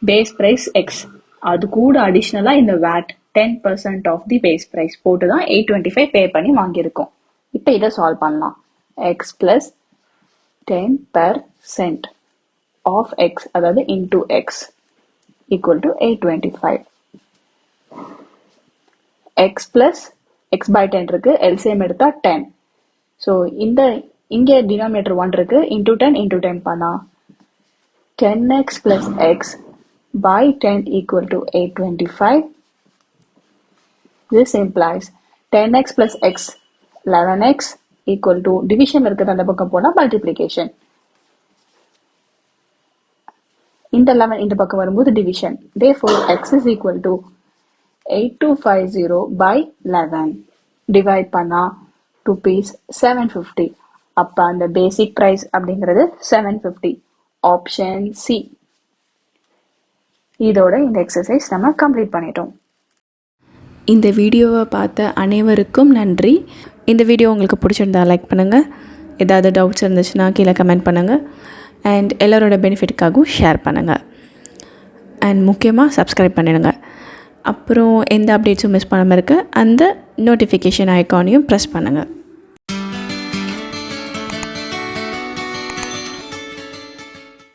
S2: பேஸ் பிரைஸ் எக்ஸ், அது கூட அடிஷ்னலா இந்த VAT 10% of the base price போட்டு தான் 825 பே பண்ணி வாங்கியிருக்கோம். இப்போ இதை சால்வ் பண்ணலாம். எக்ஸ் ப்ளஸ் 10% ஆஃப் எக்ஸ், அதாவது into x, equal to 825. X plus x by 10 இருக்கு, எல்சிஎம் எடுத்தா 10. ஸோ இங்கே டினாமினேட்டர் 1 இருக்கு, இன்டூ 10 பண்ணா 10x plus x by 10 equal to 825. This implies 10x plus x 11x equal to division இருக்கிறது அந்த பக்கம் போனா multiplication. இந்த 11 இந்த பக்கம் வரும்போது division. Therefore x is equal to 8250 by 11. Divide பண்ணா rupees 750. அப்ப அந்த basic price அப்படிங்கிறது 750. Option C. இதோட இந்த எக்ஸசைஸ் நம்ம கம்ப்ளீட் பண்ணிட்டோம்.
S1: இந்த வீடியோவை பார்த்த அனைவருக்கும் நன்றி. இந்த வீடியோ உங்களுக்கு பிடிச்சிருந்தா லைக் பண்ணுங்கள். ஏதாவது டவுட்ஸ் இருந்துச்சுன்னா கீழே கமெண்ட் பண்ணுங்கள். அண்ட் எல்லோரோட பெனிஃபிட்டுக்காகவும் ஷேர் பண்ணுங்கள். அண்ட் முக்கியமாக சப்ஸ்கிரைப் பண்ணிடுங்க. அப்புறம் எந்த அப்டேட்ஸும் மிஸ் பண்ணாமல் இருக்க அந்த நோட்டிஃபிகேஷன் ஐக்கானையும் ப்ரெஸ் பண்ணுங்கள்.